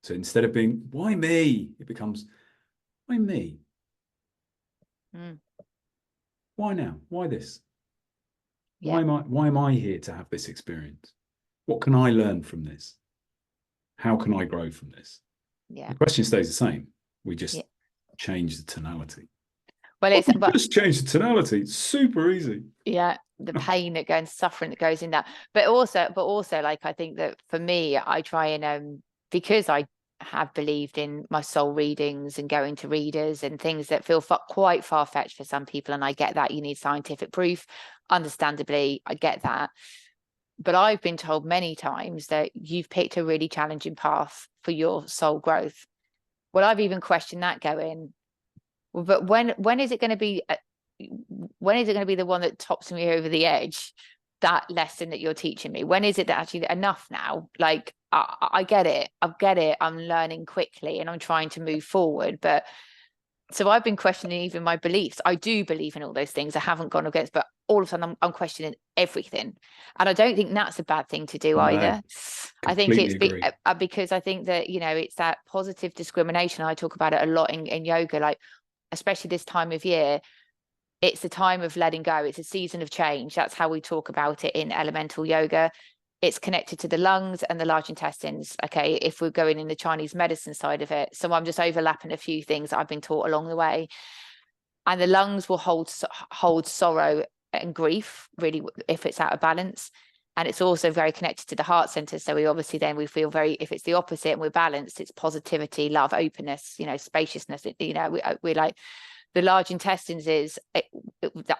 So instead of being why me, it becomes why me? Why now? Why this? Why am I here to have this experience? What can I learn from this? How can I grow from this? The question stays the same. We just change the tonality. Well, just change the tonality. It's super easy. Yeah, the pain that goes, suffering that goes in that. But also, like, I think that for me, I try and because I have believed in my soul readings and going to readers and things that feel quite far-fetched for some people, and I get that you need scientific proof. Understandably, I get that. But I've been told many times that you've picked a really challenging path for your soul growth. Well, I've even questioned that, going, well, but when is it going to be? When is it going to be the one that tops me over the edge? that lesson that you're teaching me? When is it that actually enough now? Like, I get it. I get it. I'm learning quickly and I'm trying to move forward. But so I've been questioning even my beliefs. I do believe in all those things. I haven't gone against, but all of a sudden I'm questioning everything. And I don't think that's a bad thing to do either. I think it's because I think that, you know, it's that positive discrimination. I talk about it a lot in yoga, like, especially this time of year. It's a time of letting go. It's a season of change. That's how we talk about it in elemental yoga. It's connected to the lungs and the large intestines. Okay, if we're going in the Chinese medicine side of it. So I'm just overlapping a few things that I've been taught along the way. And the lungs will hold sorrow and grief, really, if it's out of balance. And it's also very connected to the heart center. So we feel very, if it's the opposite and we're balanced, it's positivity, love, openness, you know, spaciousness. You know, we're like, the large intestines that's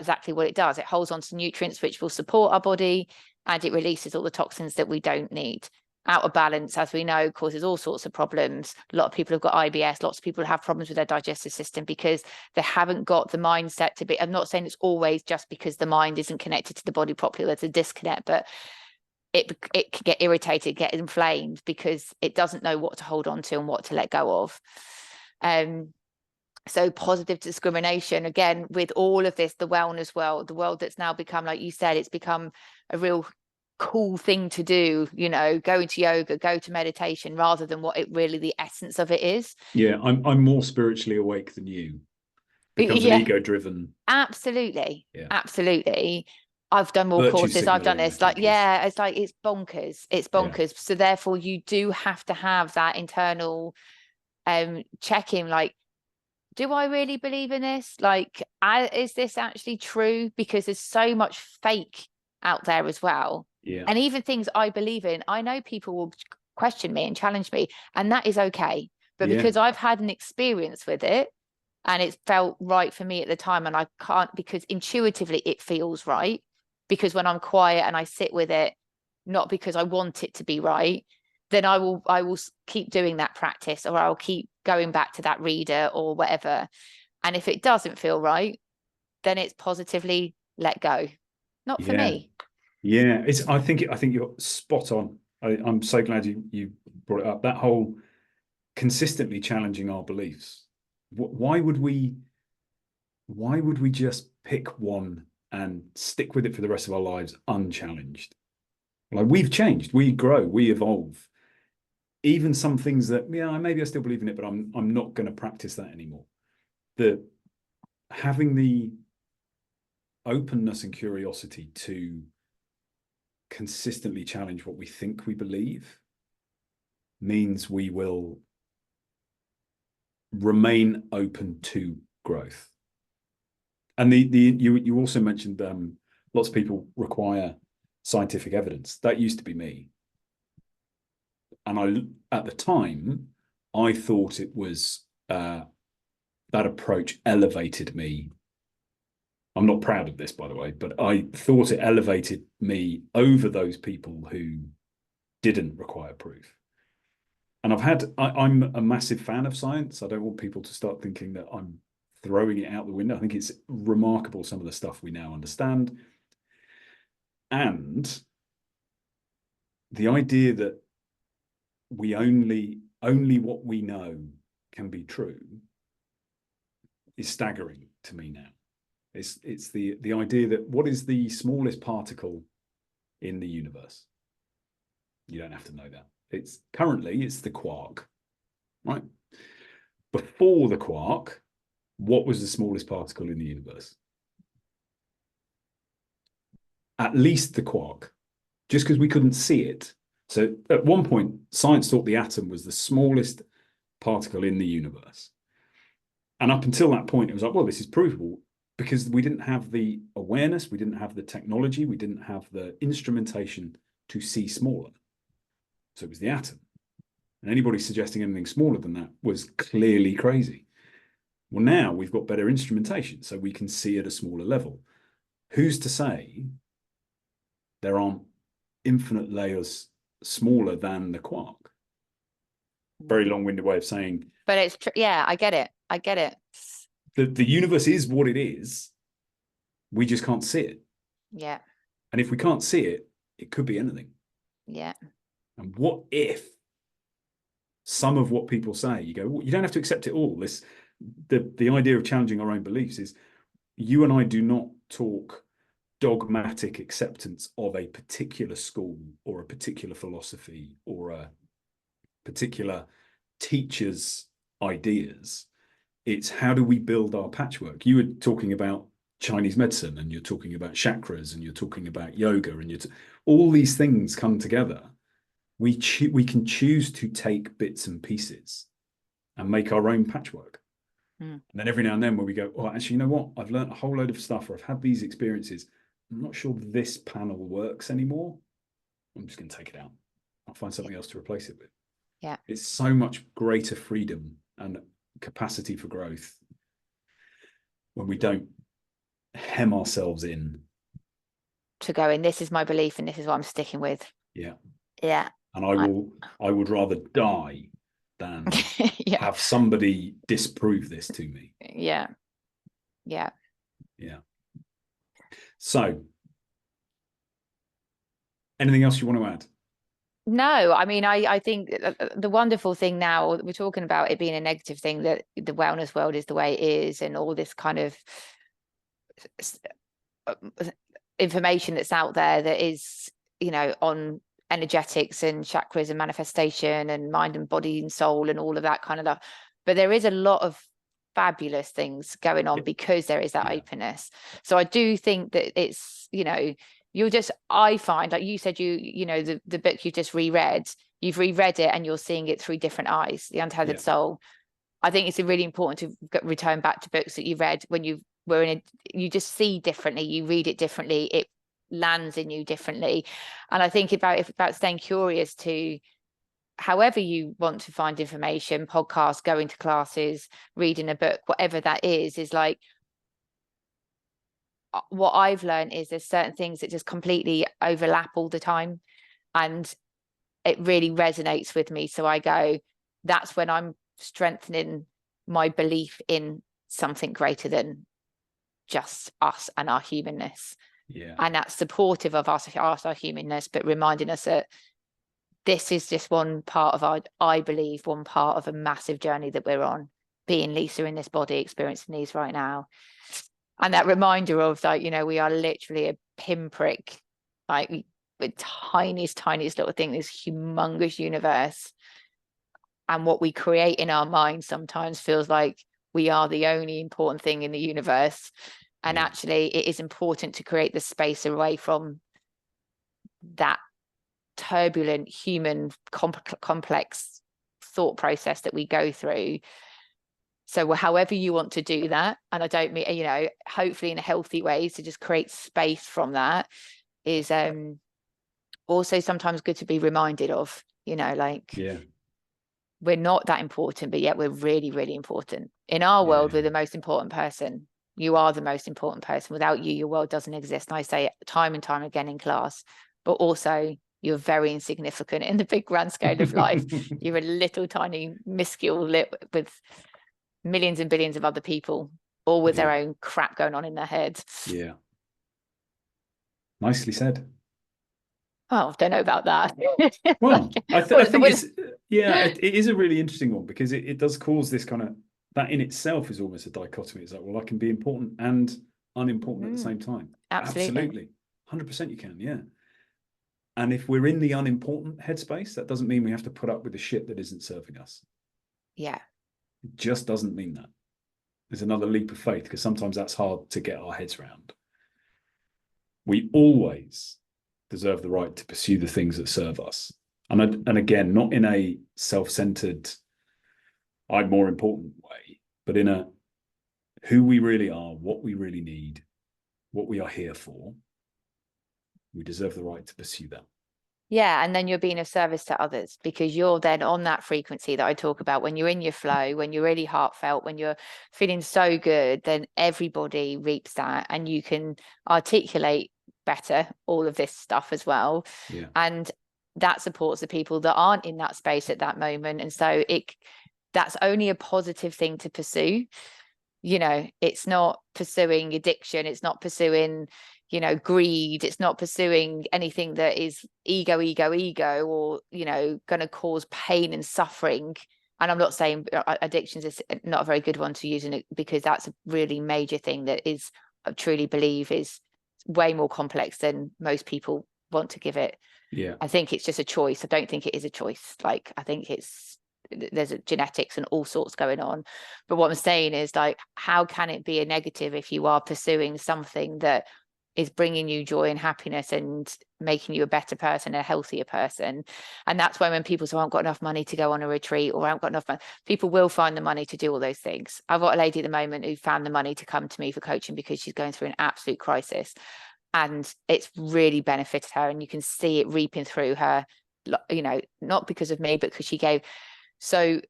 exactly what it does. It holds on to nutrients which will support our body, and it releases all the toxins that we don't need. Out of balance, as we know, causes all sorts of problems. A lot of people have got IBS. Lots of people have problems with their digestive system because they haven't got the mindset to be. I'm not saying it's always just because the mind isn't connected to the body properly. There's a disconnect, but it can get irritated, get inflamed because it doesn't know what to hold on to and what to let go of. So positive discrimination, again, with all of this, the wellness world, the world that's now become, like you said, it's become a real cool thing to do, you know, go into yoga, go to meditation, rather than what it really, the essence of it is. Yeah, I'm more spiritually awake than you. Becomes an ego-driven. Absolutely. Yeah. Absolutely. I've done more courses, I've done this, like, yeah, it's like, it's bonkers. Yeah. So therefore you do have to have that internal check-in, like, do I really believe in this? Like, is this actually true? Because there's so much fake out there as well. Yeah. And even things I believe in, I know people will question me and challenge me, and that is okay. But because I've had an experience with it and it felt right for me at the time, and I can't, because intuitively it feels right, because when I'm quiet and I sit with it, not because I want it to be right, then I will keep doing that practice, or I'll keep going back to that reader or whatever. And if it doesn't feel right, then it's positively let go. Not for me. Yeah, I think you're spot on. I'm so glad you brought it up. That whole consistently challenging our beliefs. Why would we just pick one and stick with it for the rest of our lives unchallenged? Like, we've changed, we grow, we evolve. Even some things that, maybe I still believe in it, but I'm not going to practice that anymore. Having the openness and curiosity to consistently challenge what we think we believe means we will remain open to growth. And you also mentioned lots of people require scientific evidence. That used to be me. And at the time, I thought it was that approach elevated me. I'm not proud of this, by the way, but I thought it elevated me over those people who didn't require proof. And I'm a massive fan of science. I don't want people to start thinking that I'm throwing it out the window. I think it's remarkable, some of the stuff we now understand. And the idea that we only what we know can be true is staggering to me now. It's the idea that what is the smallest particle in the universe? You don't have to know that. It's the quark, right? Before the quark, what was the smallest particle in the universe? At least the quark, just because we couldn't see it. So at one point, science thought the atom was the smallest particle in the universe. And up until that point, it was like, well, this is provable, because we didn't have the awareness, we didn't have the technology, we didn't have the instrumentation to see smaller. So it was the atom. And anybody suggesting anything smaller than that was clearly crazy. Well, now we've got better instrumentation, so we can see at a smaller level. Who's to say there aren't infinite layers smaller than the quark? Very long-winded way of saying. But it's yeah, I get it. The universe is what it is. We just can't see it. Yeah. And if we can't see it, it could be anything. Yeah. And what if some of what people say, you go, well, you don't have to accept it all. The idea of challenging our own beliefs is, you and I do not talk dogmatic acceptance of a particular school or a particular philosophy or a particular teacher's ideas. It's how do we build our patchwork? You were talking about Chinese medicine, and you're talking about chakras, and you're talking about yoga, and all these things come together. We can choose to take bits and pieces and make our own patchwork. And then every now and then, when we go, oh, actually, you know what? I've learned a whole load of stuff, or I've had these experiences. I'm not sure this panel works anymore. I'm just going to take it out. I'll find something else to replace it with. Yeah. It's so much greater freedom and capacity for growth when we don't hem ourselves in to go in, this is my belief and this is what I'm sticking with. Yeah. Yeah. And I would rather die than yeah. have somebody disprove this to me. Yeah. Yeah. Yeah. So, anything else you want to add? No, I mean, I think the wonderful thing now, we're talking about it being a negative thing, that the wellness world is the way it is, and all this kind of information that's out there that is, you know, on energetics and chakras and manifestation and mind and body and soul and all of that kind of stuff. But there is a lot of fabulous things going on because there is that openness. So I do think that it's, you know, I find, like you said, you know, the book you just you've reread it and you're seeing it through different eyes, The Untethered Soul. I think it's really important to return back to books that you read when you were you just see differently, you read it differently, it lands in you differently. And I think about staying curious to however you want to find information, podcasts, going to classes, reading a book, whatever that is like, what I've learned is there's certain things that just completely overlap all the time, and it really resonates with me. So I go, that's when I'm strengthening my belief in something greater than just us and our humanness. Yeah. And that's supportive of us, our humanness, but reminding us that this is just one part of I believe, one part of a massive journey that we're on, being Lisa in this body, experiencing these right now. And that reminder of, like, you know, we are literally a pinprick, like the tiniest little thing, this humongous universe. And what we create in our mind sometimes feels like we are the only important thing in the universe. And actually, it is important to create the space away from that turbulent human complex thought process that we go through. So however you want to do that, and I don't mean, you know, hopefully in a healthy way, to just create space from that is also sometimes good to be reminded of, you know, like, we're not that important, but yet we're really, really important. In our world, we're the most important person. You are the most important person. Without you, your world doesn't exist. And I say it time and time again in class, but also you're very insignificant in the big grand scale of life. You're a little tiny minuscule with millions and billions of other people, all with their own crap going on in their heads. Yeah. Nicely said. Oh, I don't know about that. Well, I think it's, it is a really interesting one, because it does cause this kind of, that in itself is almost a dichotomy. It's like, well, I can be important and unimportant at the same time. Absolutely. 100% you can, yeah. And if we're in the unimportant headspace, that doesn't mean we have to put up with the shit that isn't serving us. Yeah. It just doesn't mean that. There's another leap of faith, because sometimes that's hard to get our heads around. We always deserve the right to pursue the things that serve us. And again, not in a self-centered, I'm more important way, but in a who we really are, what we really need, what we are here for. We deserve the right to pursue that. Yeah, and then you're being of service to others, because you're then on that frequency that I talk about. When you're in your flow, when you're really heartfelt, when you're feeling so good, then everybody reaps that, and you can articulate better all of this stuff as well. Yeah. And that supports the people that aren't in that space at that moment. And so that's only a positive thing to pursue. You know, it's not pursuing addiction, it's not pursuing, you know, greed, it's not pursuing anything that is ego, or, you know, going to cause pain and suffering. And I'm not saying addictions is not a very good one to use in it, because that's a really major thing that is, I truly believe, is way more complex than most people want to give it. Yeah. I think it's just a choice. I don't think it is a choice. Like, I think there's a genetics and all sorts going on. But what I'm saying is, like, how can it be a negative if you are pursuing something that is bringing you joy and happiness and making you a better person, a healthier person? And that's when people say, I haven't got enough money to go on a retreat, or I haven't got enough money. People will find the money to do all those things. I've got a lady at the moment who found the money to come to me for coaching because she's going through an absolute crisis, and it's really benefited her, and you can see it reaping through her, you know, not because of me, but because she gave. So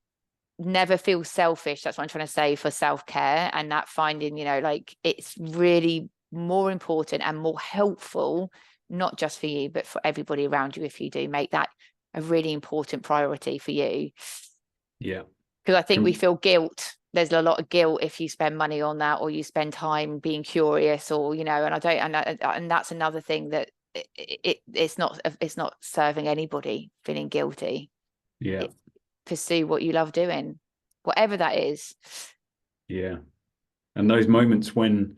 never feel selfish. That's what I'm trying to say for self-care, and that finding, you know, like, it's really more important and more helpful, not just for you, but for everybody around you, if you do make that a really important priority for you. Yeah. Because I think we feel guilt. There's a lot of guilt if you spend money on that, or you spend time being curious, or, you know, and I don't, and that's another thing that it's not serving anybody, feeling guilty. Yeah. Pursue what you love doing, whatever that is. Yeah. And those moments when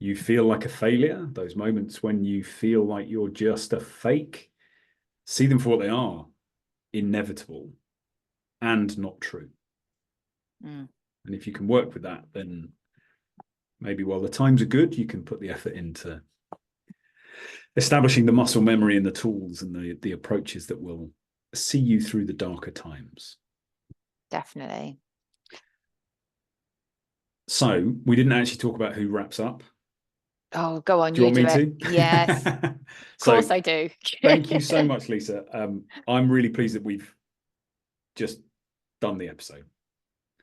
you feel like a failure, those moments when you feel like you're just a fake, see them for what they are: inevitable and not true. And if you can work with that, then maybe while the times are good, you can put the effort into establishing the muscle memory and the tools and the approaches that will see you through the darker times. Definitely. So we didn't actually talk about who wraps up. Oh, go on. Do you want me to? Yes. Of course I do. Thank you so much, Lisa. I'm really pleased that we've just done the episode.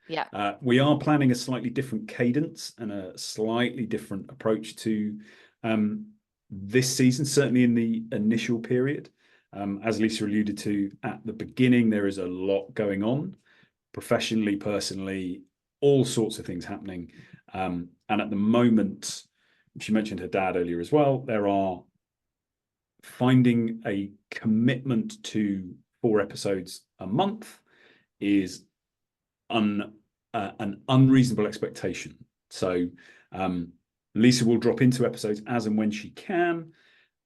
Yeah. We are planning a slightly different cadence and a slightly different approach to this season, certainly in the initial period. As Lisa alluded to at the beginning, there is a lot going on, professionally, personally, all sorts of things happening. And at the moment, she mentioned her dad earlier as well, there are finding a commitment to 4 episodes a month is an unreasonable expectation. So Lisa will drop into episodes as and when she can.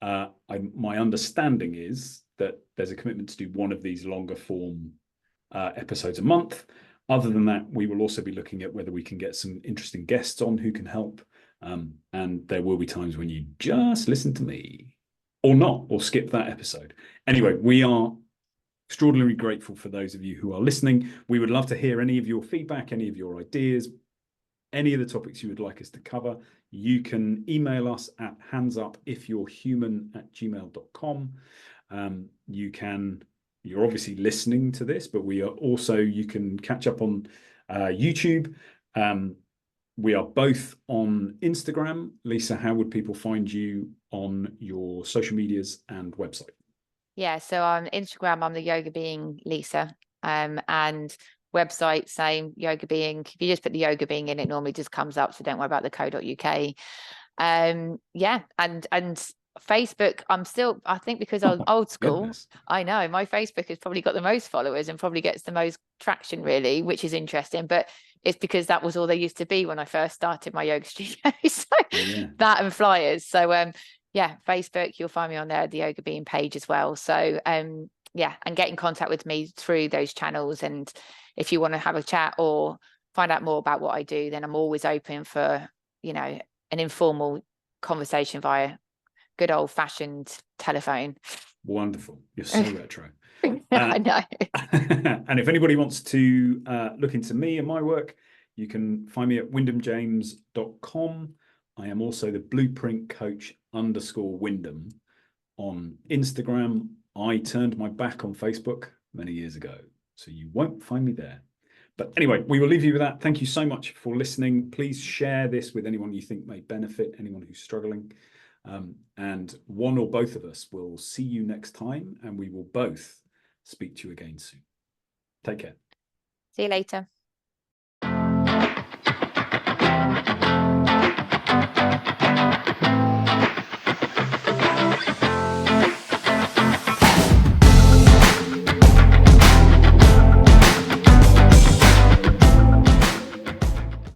My understanding is that there's a commitment to do one of these longer form episodes a month. Other than that, we will also be looking at whether we can get some interesting guests on who can help. And there will be times when you just listen to me or not, or skip that episode. Anyway, we are extraordinarily grateful for those of you who are listening. We would love to hear any of your feedback, any of your ideas, any of the topics you would like us to cover. You can email us at handsupifyou'rehuman@gmail.com. You're obviously listening to this, but you can catch up on YouTube. We are both on Instagram. Lisa, how would people find you on your social medias and website? Yeah, so on Instagram, I'm the Yoga Being Lisa, and website, same, Yoga Being. If you just put the Yoga Being in, it normally just comes up, so don't worry about the .co.uk. Yeah, and Facebook, I think because I'm old school, goodness. I know my Facebook has probably got the most followers and probably gets the most traction, really, which is interesting. But it's because that was all there used to be when I first started my yoga studio. So yeah. That and flyers. So yeah, Facebook, you'll find me on there, the Yoga Being page as well. So yeah, and get in contact with me through those channels. And if you want to have a chat or find out more about what I do, then I'm always open for, you know, an informal conversation via good old fashioned telephone. Wonderful. You're so retro. I know. And if anybody wants to look into me and my work, you can find me at wyndhamjames.com. I am also the Blueprint Coach _Wyndham on Instagram. I turned my back on Facebook many years ago, so you won't find me there. But anyway, we will leave you with that. Thank you so much for listening. Please share this with anyone you think may benefit, anyone who's struggling. And one or both of us will see you next time, and we will both speak to you again soon. Take care. See you later.